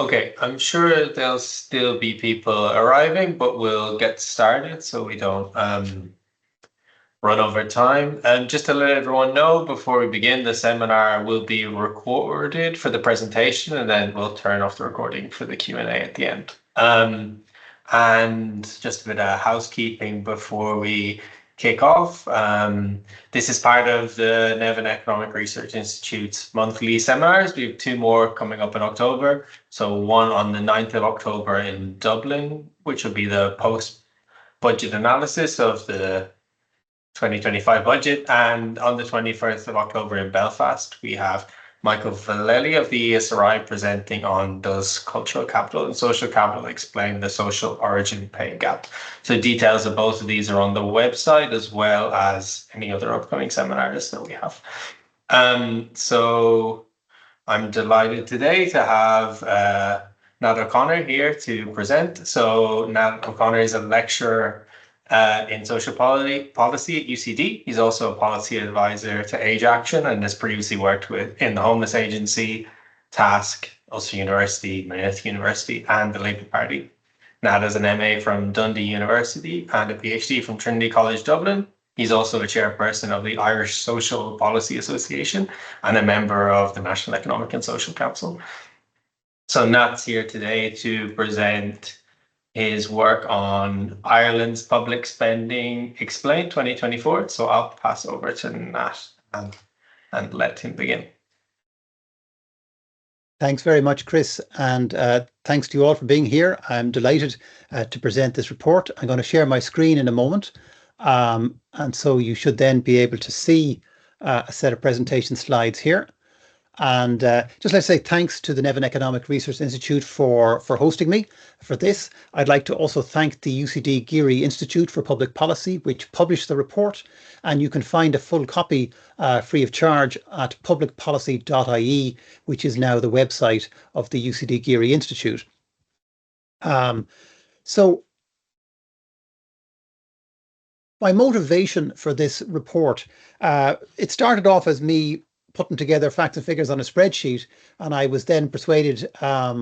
Okay, I'm sure there'll still be people arriving, but we'll get started so we don't run over time. And just to let everyone know before we begin, the seminar will be recorded for the presentation, and then we'll turn off the recording for the Q&A at the end. And just a bit of housekeeping before we kick off. This is part of the Nevin Economic Research Institute's monthly seminars. We have two more coming up in October. So one on the 9th of October in Dublin, which will be the post-budget analysis of the 2025 budget. And on the 21st of October in Belfast, we have Michael Vallely of the ESRI presenting on Does Cultural Capital and Social Capital Explain the Social Origin Pay Gap? So details of both of these are on the website, as well as any other upcoming seminars that we have. So I'm delighted today to have Nat O'Connor here to present. So Nat O'Connor is a lecturer in social policy at UCD. He's also a policy advisor to Age Action and has previously worked in the Homeless Agency, Task, Ulster University, Maynooth University, and the Labour Party. Nat has an MA from Dundee University and a PhD from Trinity College Dublin. He's also a chairperson of the Irish Social Policy Association and a member of the National Economic and Social Council. So Nat's here today to present his work on Ireland's Public Spending Explained 2024. So I'll pass over to Nat and let him begin. Thanks very much, Chris, and thanks to you all for being here. I'm delighted to present this report. I'm going to share my screen in a moment, and so you should then be able to see a set of presentation slides here. And just let's say thanks to the Nevin Economic Research Institute for hosting me for this. I'd like to also thank the UCD Geary Institute for Public Policy, which published the report. And you can find a full copy free of charge at publicpolicy.ie, which is now the website of the UCD Geary Institute. So my motivation for this report, it started off as me putting together facts and figures on a spreadsheet, and I was then persuaded by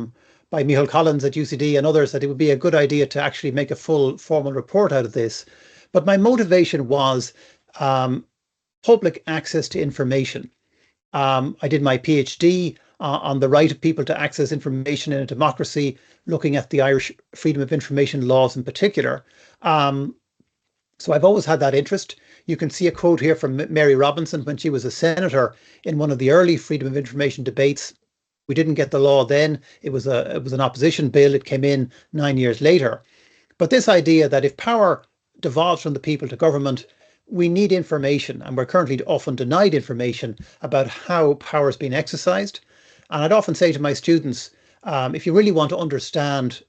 Michael Collins at UCD and others that it would be a good idea to actually make a full formal report out of this. But my motivation was public access to information. I did my PhD on the right of people to access information in a democracy, looking at the Irish freedom of information laws in particular. So I've always had that interest. You can see a quote here from Mary Robinson when she was a senator in one of the early freedom of information debates. We didn't get the law then. It was an opposition bill. It came in 9 years later. But this idea that if power devolves from the people to government, we need information, and we're currently often denied information about how power is being exercised. And I'd often say to my students, if you really want to understand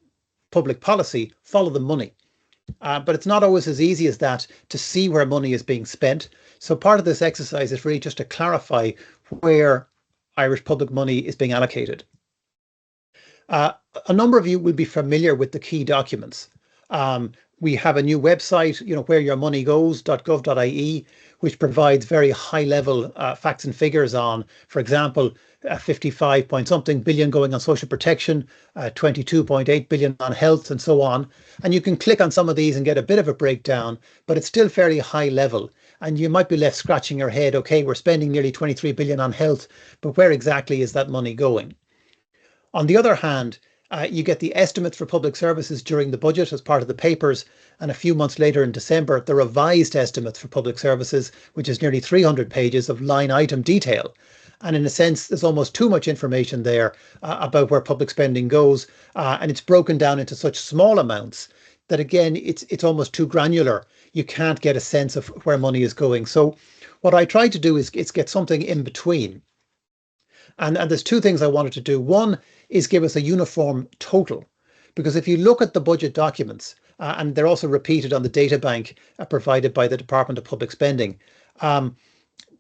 public policy, follow the money. But it's not always as easy as that to see where money is being spent. So part of this exercise is really just to clarify where Irish public money is being allocated. A number of you will be familiar with the key documents. We have a new website, whereyourmoneygoes.gov.ie, which provides very high level facts and figures on, for example, 55 point something billion going on social protection, 22.8 billion on health, and so on. And you can click on some of these and get a bit of a breakdown, but it's still fairly high level. And you might be left scratching your head, okay, we're spending nearly 23 billion on health, but where exactly is that money going? On the other hand, you get the estimates for public services during the budget as part of the papers, and a few months later in December, the revised estimates for public services, which is nearly 300 pages of line item detail. And in a sense, there's almost too much information there about where public spending goes. And it's broken down into such small amounts that, again, it's almost too granular. You can't get a sense of where money is going. So what I tried to do is get something in between. And there's two things I wanted to do. One is give us a uniform total, because if you look at the budget documents, and they're also repeated on the data bank provided by the Department of Public Spending,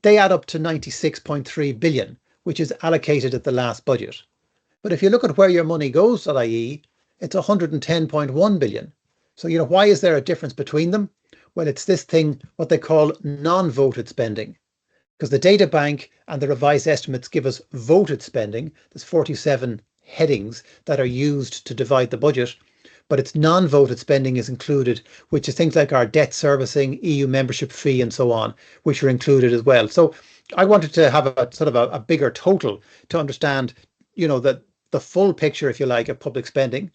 they add up to 96.3 billion, which is allocated at the last budget. But if you look at where your money goes.ie, it's 110.1 billion. So, why is there a difference between them? Well, it's this thing, what they call non-voted spending, because the data bank and the revised estimates give us voted spending. There's 47 headings that are used to divide the budget, but its non-voted spending is included, which is things like our debt servicing, EU membership fee, and so on, which are included as well. So I wanted to have a sort of a bigger total to understand, that the full picture, if you like, of public spending.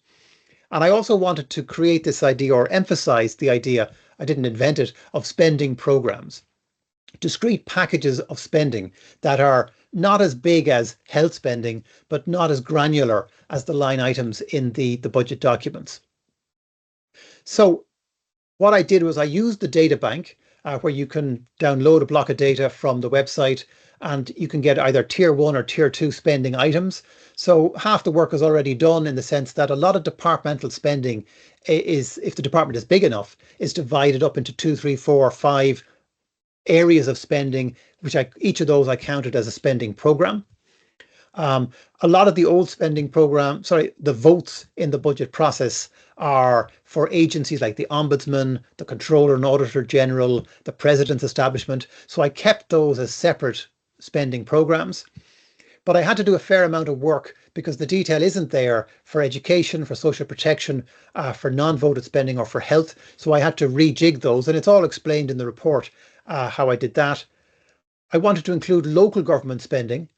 And I also wanted to create this idea, or emphasize the idea, I didn't invent it, of spending programs. Discrete packages of spending that are not as big as health spending, but not as granular as the line items in the budget documents. So what I did was I used the data bank, where you can download a block of data from the website, and you can get either tier 1 or tier 2 spending items. So half the work is already done, in the sense that a lot of departmental spending is, if the department is big enough, is divided up into 2, 3, 4, 5 areas of spending, which each of those I counted as a spending program. A lot of the old spending program, the votes in the budget process are for agencies like the Ombudsman, the Controller and Auditor General, the President's establishment. So I kept those as separate spending programs. But I had to do a fair amount of work, because the detail isn't there for education, for social protection, for non-voted spending, or for health. So I had to rejig those, and it's all explained in the report how I did that. I wanted to include local government spending,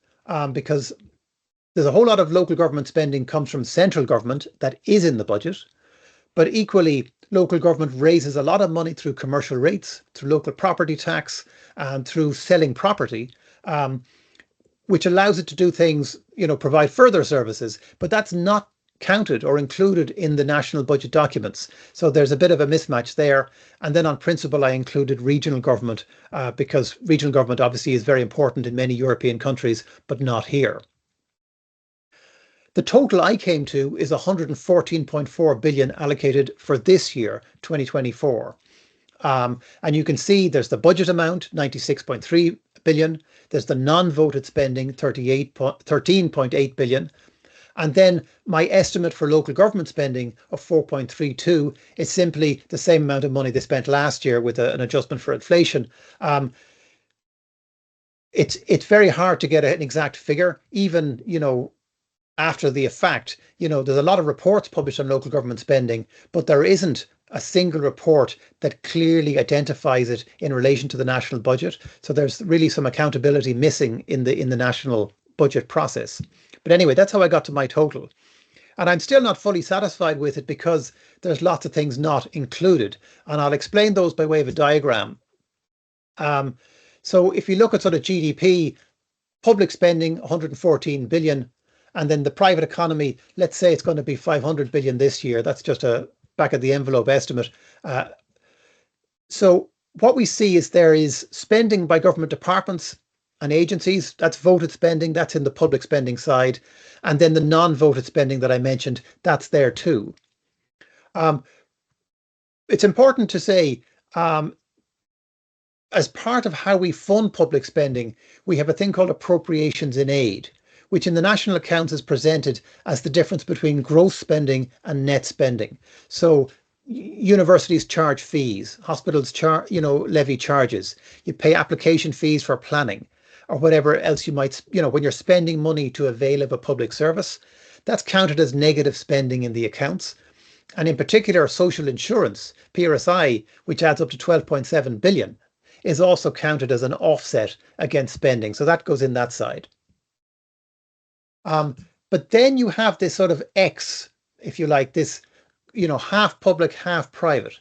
because there's a whole lot of local government spending comes from central government that is in the budget, but equally local government raises a lot of money through commercial rates, through local property tax, and through selling property, which allows it to do things, provide further services, but that's not counted or included in the national budget documents. So there's a bit of a mismatch there. And then on principle, I included regional government, because regional government obviously is very important in many European countries, but not here. The total I came to is 114.4 billion allocated for this year, 2024. And you can see there's the budget amount, 96.3 billion. There's the non-voted spending, 13.8 billion. And then my estimate for local government spending of 4.32 is simply the same amount of money they spent last year with an adjustment for inflation. It's very hard to get an exact figure, even, after the fact. There's a lot of reports published on local government spending, but there isn't a single report that clearly identifies it in relation to the national budget. So there's really some accountability missing in the national budget process. But anyway, that's how I got to my total. And I'm still not fully satisfied with it, because there's lots of things not included. And I'll explain those by way of a diagram. So if you look at sort of GDP, public spending, 114 billion, and then the private economy, let's say it's going to be 500 billion this year. That's just a back of the envelope estimate. So what we see is there is spending by government departments and agencies. That's voted spending. That's in the public spending side. And then the non-voted spending that I mentioned, that's there too. It's important to say, as part of how we fund public spending, we have a thing called appropriations in aid, which in the national accounts is presented as the difference between gross spending and net spending. So universities charge fees, hospitals levy charges, you pay application fees for planning, or whatever else you might, when you're spending money to avail of a public service, that's counted as negative spending in the accounts. And in particular, social insurance, PRSI, which adds up to 12.7 billion, is also counted as an offset against spending. So that goes in that side. But then you have this sort of X, if you like, this, half public, half private.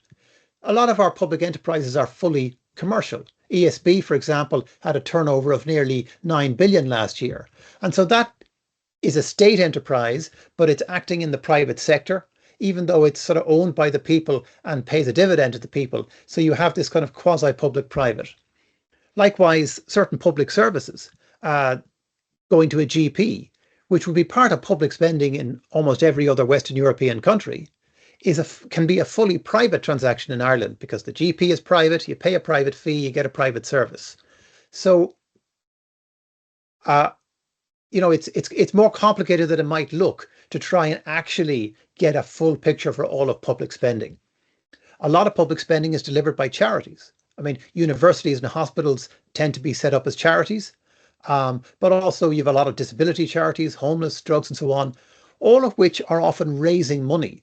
A lot of our public enterprises are fully commercial. ESB, for example, had a turnover of nearly 9 billion last year. And so that is a state enterprise, but it's acting in the private sector, even though it's sort of owned by the people and pays a dividend to the people. So you have this kind of quasi-public private. Likewise, certain public services, going to a GP, which would be part of public spending in almost every other Western European country, can be a fully private transaction in Ireland, because the GP is private, you pay a private fee, you get a private service. So, it's more complicated than it might look to try and actually get a full picture for all of public spending. A lot of public spending is delivered by charities. I mean, universities and hospitals tend to be set up as charities, but also you have a lot of disability charities, homeless, drugs and so on. all of which are often raising money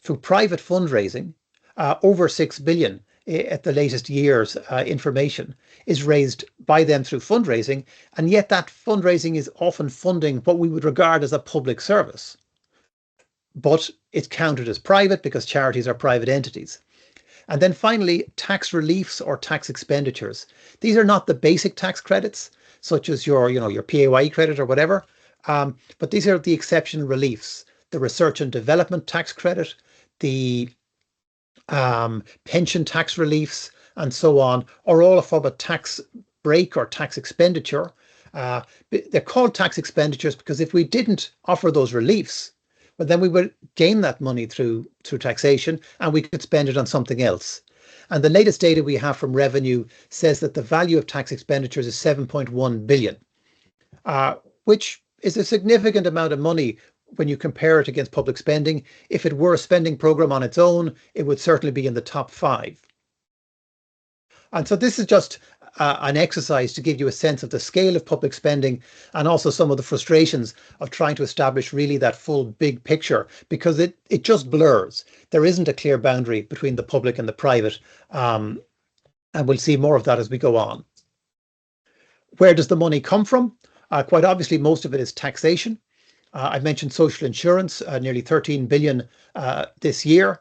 through private fundraising. Over 6 billion at the latest year's information is raised by them through fundraising, and yet that fundraising is often funding what we would regard as a public service. But it's counted as private because charities are private entities. And then finally, tax reliefs or tax expenditures. These are not the basic tax credits, such as your PAYE credit or whatever, but these are the exceptional reliefs, the research and development tax credit, the pension tax reliefs, and so on, are all a form of tax break or tax expenditure. They're called tax expenditures because if we didn't offer those reliefs, well, then we would gain that money through taxation and we could spend it on something else. And the latest data we have from revenue says that the value of tax expenditures is 7.1 billion, which is a significant amount of money when you compare it against public spending. If it were a spending program on its own, it would certainly be in the top 5. And so this is just an exercise to give you a sense of the scale of public spending and also some of the frustrations of trying to establish really that full big picture, because it just blurs. There isn't a clear boundary between the public and the private, and we'll see more of that as we go on. Where does the money come from? Quite obviously, most of it is taxation. I mentioned social insurance, nearly 13 billion this year.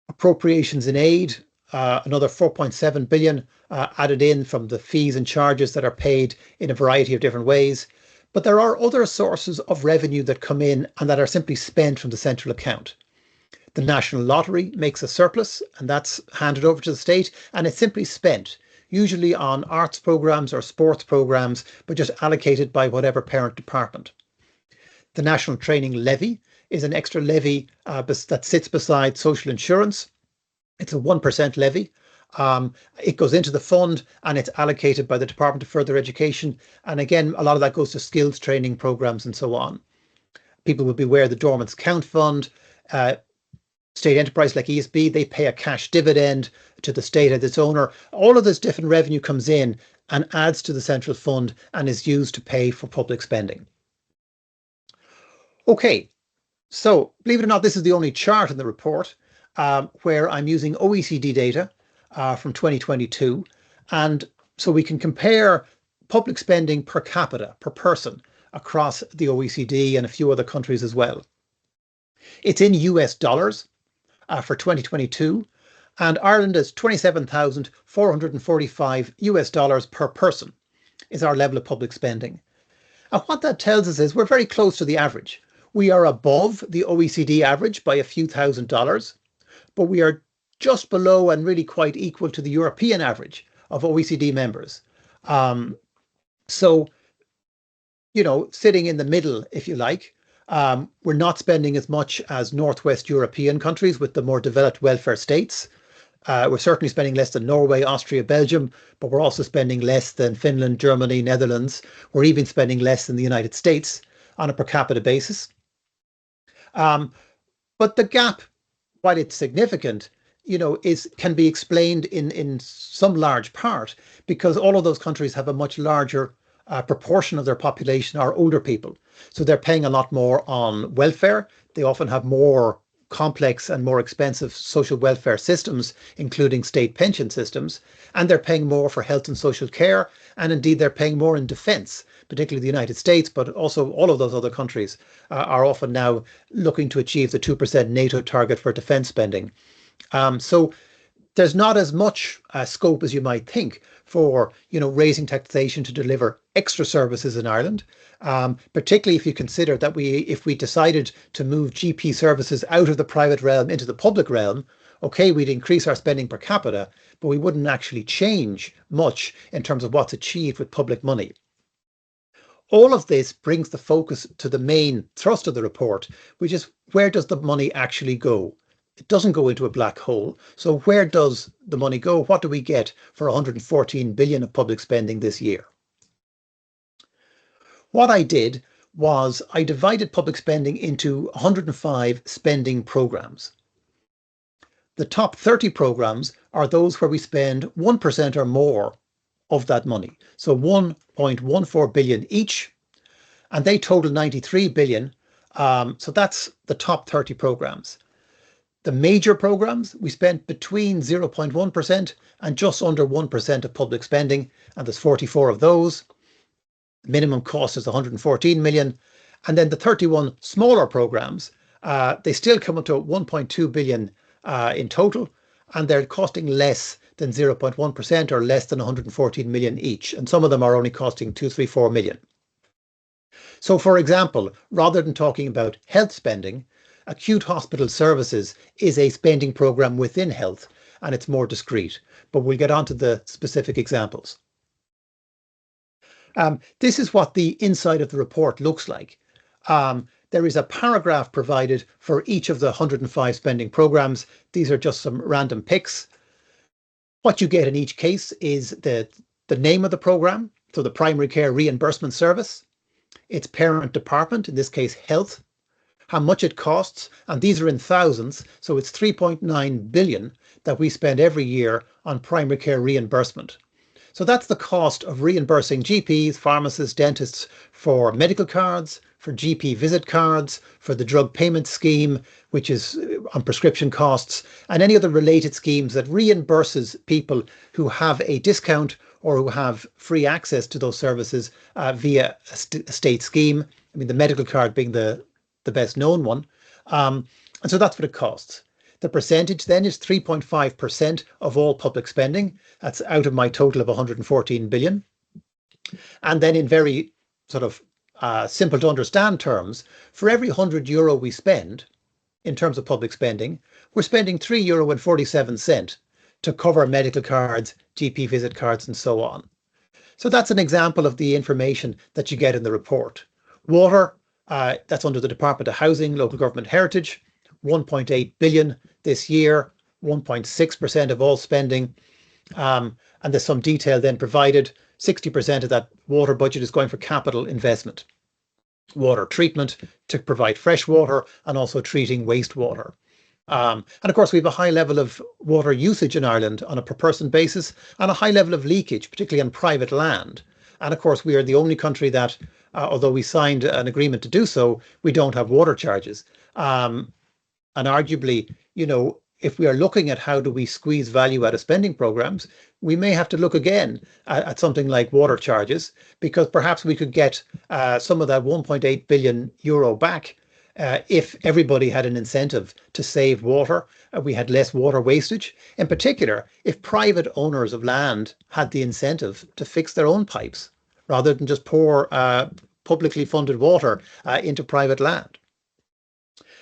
Appropriations in aid, another 4.7 billion added in from the fees and charges that are paid in a variety of different ways. But there are other sources of revenue that come in and that are simply spent from the central account. The National Lottery makes a surplus, and that's handed over to the state, and it's simply spent, usually on arts programs or sports programs, but just allocated by whatever parent department. The National Training Levy is an extra levy that sits beside social insurance. It's a 1% levy. It goes into the fund and it's allocated by the Department of Further Education. And again, a lot of that goes to skills training programs and so on. People will be aware of the Dormant's Count Fund. State enterprise like ESB, they pay a cash dividend to the state as its owner. All of this different revenue comes in and adds to the central fund and is used to pay for public spending. Okay, so believe it or not, this is the only chart in the report where I'm using OECD data from 2022. And so we can compare public spending per capita, per person, across the OECD and a few other countries as well. It's in US dollars for 2022, and Ireland is 27,445 US dollars per person is our level of public spending. And what that tells us is we're very close to the average. We are above the OECD average by a few $1,000s, but we are just below and really quite equal to the European average of OECD members. So, sitting in the middle, if you like, we're not spending as much as Northwest European countries with the more developed welfare states. We're certainly spending less than Norway, Austria, Belgium, but we're also spending less than Finland, Germany, Netherlands. We're even spending less than the United States on a per capita basis. But the gap, while it's significant, can be explained in some large part because all of those countries have a much larger proportion of their population are older people. So they're paying a lot more on welfare. They often have more complex and more expensive social welfare systems, including state pension systems, and they're paying more for health and social care. And indeed, they're paying more in defense, particularly the United States, but also all of those other countries are often now looking to achieve the 2% NATO target for defense spending. So there's not as much scope as you might think for, raising taxation to deliver extra services in Ireland, particularly if you consider that if we decided to move GP services out of the private realm into the public realm, okay, we'd increase our spending per capita, but we wouldn't actually change much in terms of what's achieved with public money. All of this brings the focus to the main thrust of the report, which is where does the money actually go? It doesn't go into a black hole. So where does the money go? What do we get for 114 billion of public spending this year? What I did was I divided public spending into 105 spending programs. The top 30 programs are those where we spend 1% or more of that money. So 1.14 billion each, and they total 93 billion So that's the top 30 programs. The major programs, we spent between 0.1% and just under 1% of public spending, and there's 44 of those. The minimum cost is 114 million. And then the 31 smaller programs, they still come up to 1.2 billion in total, and they're costing less than 0.1% or less than 114 million each. And some of them are only costing 2, 3, 4 million. So, for example, rather than talking about health spending, acute hospital services is a spending program within health, and it's more discrete. But we'll get on to the specific examples. This is what the inside of the report looks like. There is a paragraph provided for each of the 105 spending programs. These are just some random picks. What you get in each case is the name of the program, so the primary care reimbursement service, its parent department, in this case health, how much it costs, and these are in thousands, so it's 3.9 billion that we spend every year on primary care reimbursement. So that's the cost of reimbursing GPs, pharmacists, dentists for medical cards, for GP visit cards, for the drug payment scheme, which is on prescription costs, and any other related schemes that reimburses people who have a discount or who have free access to those services via a state scheme. I mean, the medical card being the best known one. And so that's what it costs. The percentage then is 3.5% of all public spending. That's out of my total of 114 billion. And then in very sort of simple to understand terms, for every €100 we spend in terms of public spending, we're spending €3.47 to cover medical cards, GP visit cards, and so on. So that's an example of the information that you get in the report. Water, that's under the Department of Housing, Local Government Heritage, 1.8 billion this year, 1.6% of all spending. And there's some detail then provided. 60% of that water budget is going for capital investment. Water treatment to provide fresh water and also treating wastewater. And of course, we have a high level of water usage in Ireland on a per person basis and a high level of leakage, particularly on private land. And of course, we are the only country that, although we signed an agreement to do so, we don't have water charges. And arguably, you know, if we are looking at how do we squeeze value out of spending programs, we may have to look again at something like water charges, because perhaps we could get some of that 1.8 billion euro back if everybody had an incentive to save water, we had less water wastage. In particular, if private owners of land had the incentive to fix their own pipes rather than just pour publicly funded water into private land.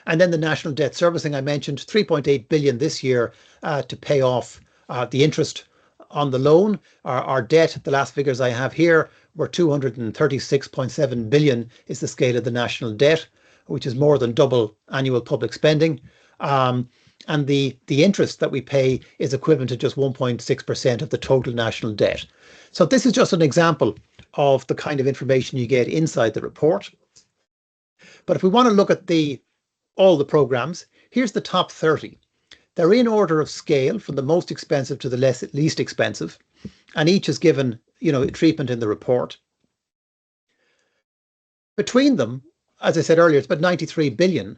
And then the national debt servicing, I mentioned 3.8 billion this year to pay off the interest on the loan. Our debt, the last figures I have here, were 236.7 billion is the scale of the national debt, which is more than double annual public spending. And the interest that we pay is equivalent to just 1.6% of the total national debt. So this is just an example of the kind of information you get inside the report. But if we want to look at all the programs, here's the top 30. They're in order of scale from the most expensive to the least expensive, and each is given, you know, treatment in the report. Between them, as I said earlier, it's about 93 billion.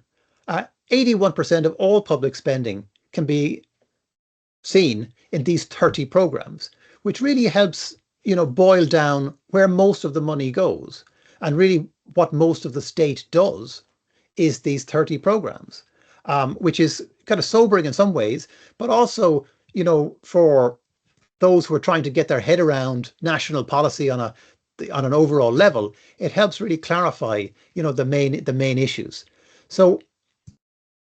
81% of all public spending can be seen in these 30 programs, which really helps, you know, boil down where most of the money goes, and really what most of the state does is these 30 programs, which is kind of sobering in some ways, but also, you know, for those who are trying to get their head around national policy on an overall level, it helps really clarify, you know, the main issues. So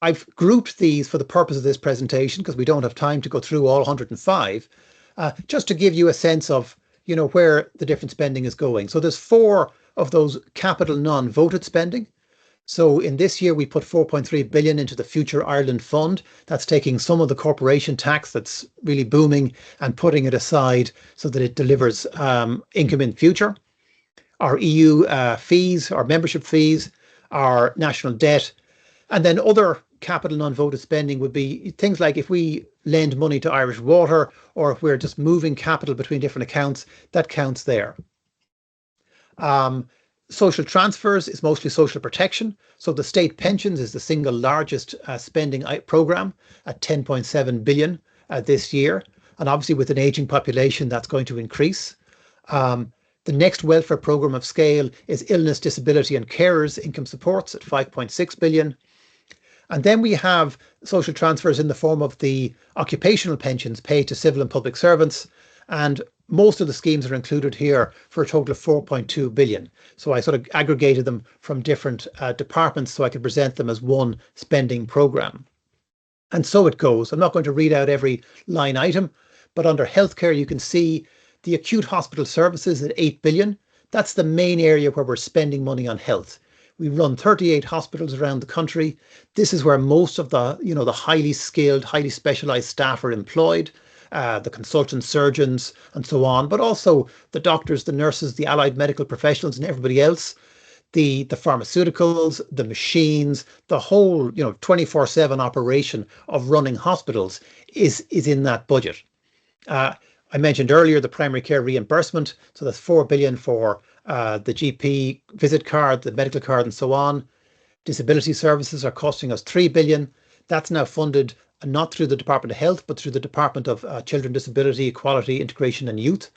I've grouped these for the purpose of this presentation, because we don't have time to go through all 105, just to give you a sense of, you know, where the different spending is going. So there's 4 of those capital non-voted spending. So in this year, we put 4.3 billion into the Future Ireland Fund. That's taking some of the corporation tax that's really booming and putting it aside so that it delivers income in future. Our EU fees, our membership fees, our national debt, and then other capital non-voted spending would be things like if we lend money to Irish Water, or if we're just moving capital between different accounts, that counts there. Social transfers is mostly social protection. So the state pensions is the single largest spending program at 10.7 billion this year. And obviously with an aging population, that's going to increase. The next welfare program of scale is illness, disability and carers income supports at 5.6 billion. And then we have social transfers in the form of the occupational pensions paid to civil and public servants. And most of the schemes are included here for a total of 4.2 billion. So I sort of aggregated them from different departments so I could present them as one spending program. And so it goes. I'm not going to read out every line item, but under healthcare, you can see the acute hospital services at 8 billion. That's the main area where we're spending money on health. We run 38 hospitals around the country. This is where most of the, the highly skilled, highly specialized staff are employed, the consultant surgeons and so on, but also the doctors, the nurses, the allied medical professionals and everybody else, the pharmaceuticals, the machines, the whole, 24/7 operation of running hospitals is in that budget. I mentioned earlier the primary care reimbursement. So that's 4 billion for the GP visit card, the medical card and so on. Disability services are costing us 3 billion. That's now funded not through the Department of Health, but through the Department of Children, Disability, Equality, Integration and Youth.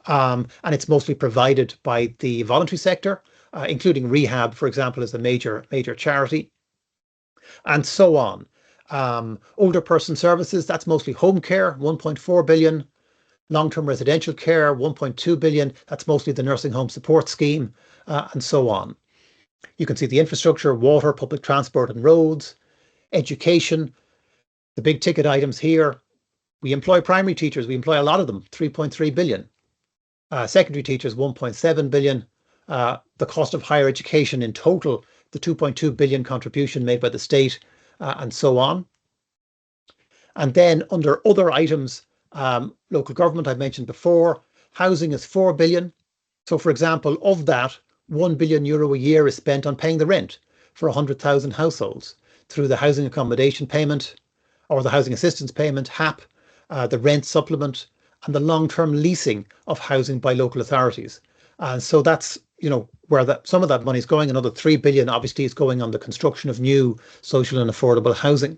And it's mostly provided by the voluntary sector, including rehab, for example, as a major charity, and so on. Older person services, that's mostly home care, 1.4 billion. Long-term residential care, 1.2 billion. That's mostly the nursing home support scheme, and so on. You can see the infrastructure, water, public transport and roads, education, the big ticket items here. We employ primary teachers. We employ a lot of them, 3.3 billion. Secondary teachers, 1.7 billion. The cost of higher education in total, the 2.2 billion contribution made by the state, and so on. And then under other items, local government, I've mentioned before, housing is 4 billion. So for example, of that, 1 billion euro a year is spent on paying the rent for 100,000 households through the housing accommodation payment or the housing assistance payment, HAP, the rent supplement and the long-term leasing of housing by local authorities. And so that's, where some of that money is going. Another 3 billion obviously is going on the construction of new social and affordable housing.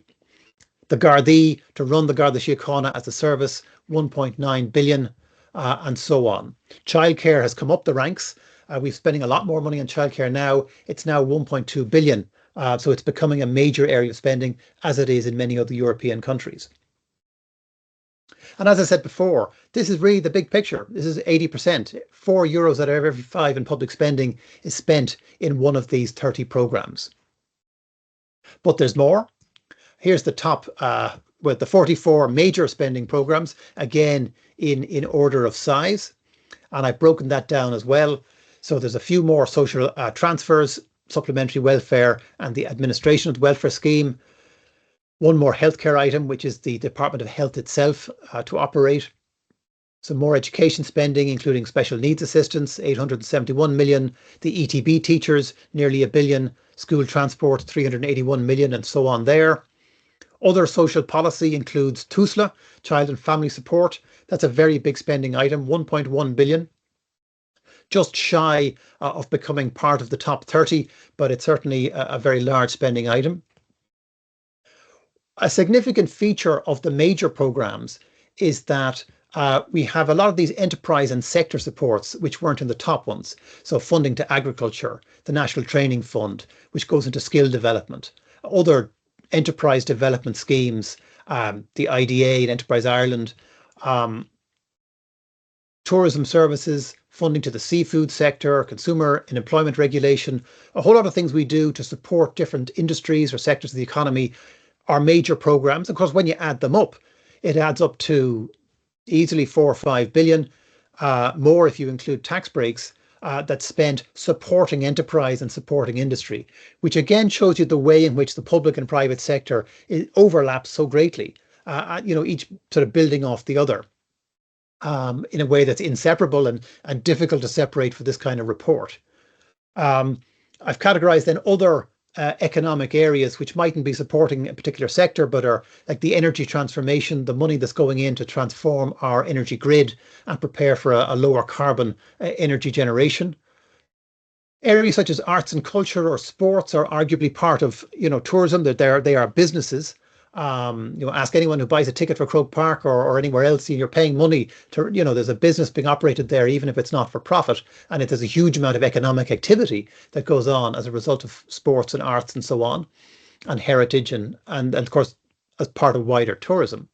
The Gardaí, to run the Garda Síochána as a service, 1.9 billion, and so on. Childcare has come up the ranks. We're spending a lot more money on childcare now. It's now 1.2 billion. So it's becoming a major area of spending, as it is in many other European countries. And as I said before, this is really the big picture. This is 80%. €4 out of every 5 in public spending is spent in one of these 30 programs. But there's more. Here's the top with the 44 major spending programs, again in order of size. And I've broken that down as well. So there's a few more social transfers, supplementary welfare and the administration of the welfare scheme. One more healthcare item, which is the Department of Health itself to operate. Some more education spending, including special needs assistance, 871 million. The ETB teachers, nearly $1 billion. School transport, 381 million, and so on there. Other social policy includes TUSLA, Child and Family Support. That's a very big spending item, 1.1 billion. Just shy of becoming part of the top 30, but it's certainly a very large spending item. A significant feature of the major programs is that we have a lot of these enterprise and sector supports which weren't in the top ones. So funding to agriculture, the National Training Fund, which goes into skill development, other enterprise development schemes, the IDA and Enterprise Ireland, tourism services, funding to the seafood sector, consumer and employment regulation, a whole lot of things we do to support different industries or sectors of the economy are major programs. Of course, when you add them up, it adds up to easily 4 or 5 billion, more if you include tax breaks, that's spent supporting enterprise and supporting industry, which again shows you the way in which the public and private sector overlaps so greatly, each sort of building off the other in a way that's inseparable and difficult to separate for this kind of report. I've categorized then other economic areas which mightn't be supporting a particular sector, but are like the energy transformation, the money that's going in to transform our energy grid and prepare for a lower carbon energy generation. Areas such as arts and culture or sports are arguably part of, tourism. That they are businesses. Ask anyone who buys a ticket for Croke Park or anywhere else, you're paying money to, there's a business being operated there, even if it's not for profit. And there's a huge amount of economic activity that goes on as a result of sports and arts and so on, and heritage and of course, as part of wider tourism.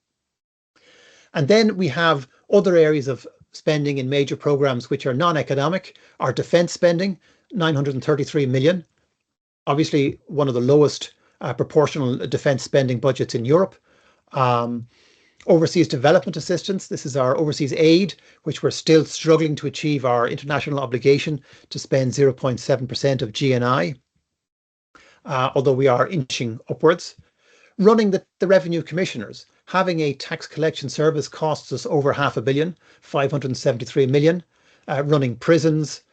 And then we have other areas of spending in major programs which are non-economic. Our defence spending, 933 million, obviously one of the lowest proportional defence spending budgets in Europe. Overseas development assistance, this is our overseas aid, which we're still struggling to achieve our international obligation to spend 0.7% of GNI, although we are inching upwards. Running the revenue commissioners, having a tax collection service costs us over $500 million, 573 million. Running prisons,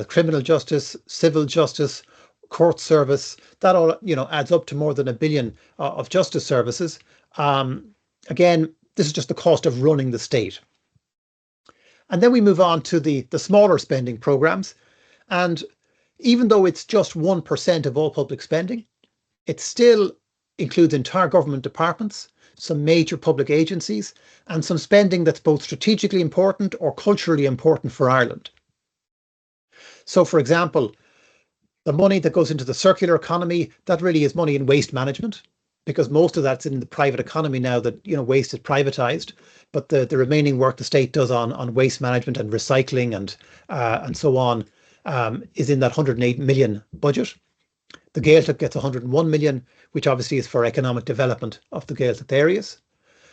criminal justice, civil justice, court service, that all adds up to more than $1 billion of justice services. Again, this is just the cost of running the state. And then we move on to the smaller spending programs. And even though it's just 1% of all public spending, it still includes entire government departments, some major public agencies, and some spending that's both strategically important or culturally important for Ireland. So, for example, the money that goes into the circular economy, that really is money in waste management, because most of that's in the private economy now that, waste is privatized. But the remaining work the state does on waste management and recycling and so on is in that 108 million budget. The Gaeltacht gets 101 million, which obviously is for economic development of the Gaeltacht areas.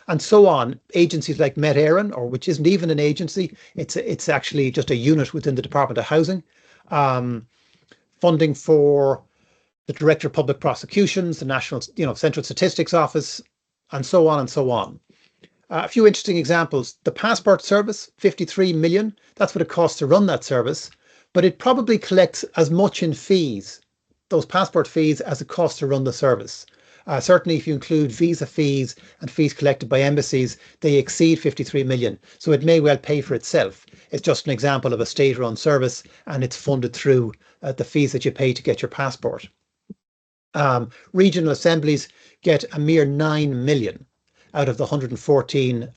And so on. Agencies like Met Éireann, or which isn't even an agency, it's actually just a unit within the Department of Housing. Funding for the Director of Public Prosecutions, the National, Central Statistics Office, and so on and so on. A few interesting examples. The Passport Service, 53 million. That's what it costs to run that service. But it probably collects as much in fees, those passport fees, as it costs to run the service. Certainly, if you include visa fees and fees collected by embassies, they exceed 53 million. So it may well pay for itself. It's just an example of a state-run service, and it's funded through the fees that you pay to get your passport. Regional assemblies get a mere 9 million out of the 114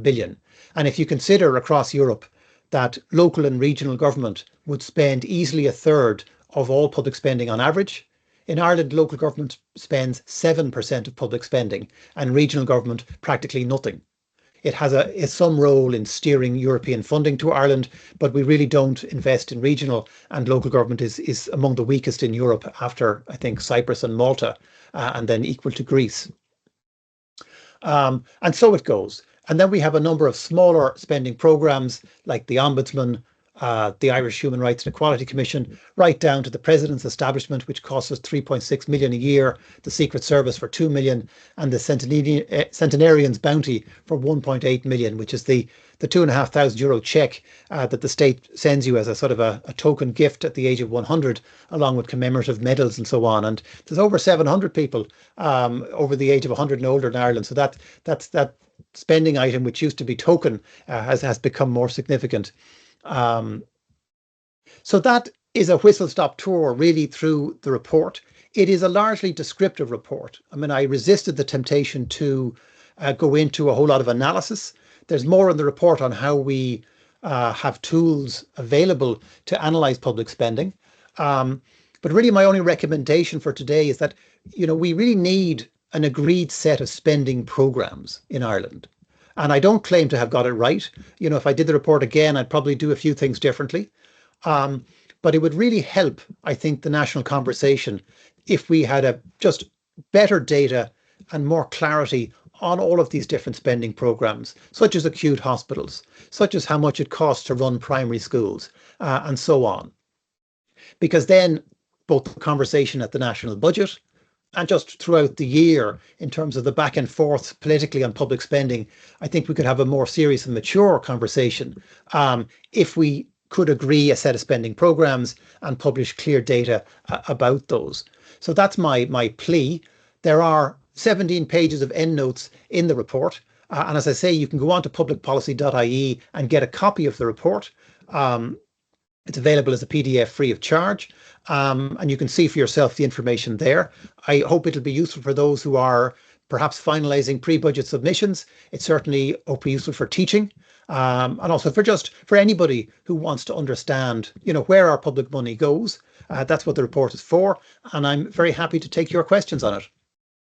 billion. And if you consider across Europe that local and regional government would spend easily a third of all public spending on average, in Ireland, local government spends 7% of public spending and regional government practically nothing. It has some role in steering European funding to Ireland, but we really don't invest in regional, and local government is among the weakest in Europe after, I think, Cyprus and Malta, and then equal to Greece. And so it goes. And then we have a number of smaller spending programs like the Ombudsman, the Irish Human Rights and Equality Commission, right down to the President's establishment, which costs us 3.6 million a year, the Secret Service for 2 million, and the Centenarian's Bounty for 1.8 million, which is the €2,500 check that the state sends you as a sort of a token gift at the age of 100, along with commemorative medals and so on. And there's over 700 people over the age of 100 and older in Ireland. So that's that spending item, which used to be token, has become more significant. So that is a whistle-stop tour really through the report. It is a largely descriptive report. I mean, I resisted the temptation to go into a whole lot of analysis. There's more in the report on how we have tools available to analyze public spending. But really my only recommendation for today is that, we really need an agreed set of spending programs in Ireland. And I don't claim to have got it right. If I did the report again, I'd probably do a few things differently. But it would really help, I think, the national conversation if we had just better data and more clarity on all of these different spending programs, such as acute hospitals, such as how much it costs to run primary schools, and so on. Because then both the conversation at the national budget and just throughout the year, in terms of the back and forth politically on public spending, I think we could have a more serious and mature conversation if we could agree a set of spending programs and publish clear data about those. So that's my plea. There are 17 pages of endnotes in the report. And as I say, you can go on to publicpolicy.ie and get a copy of the report. It's available as a PDF free of charge, and you can see for yourself the information there. I hope it'll be useful for those who are perhaps finalising pre-budget submissions. It's certainly hopefully useful for teaching, and also for anybody who wants to understand, where our public money goes. That's what the report is for, and I'm very happy to take your questions on it.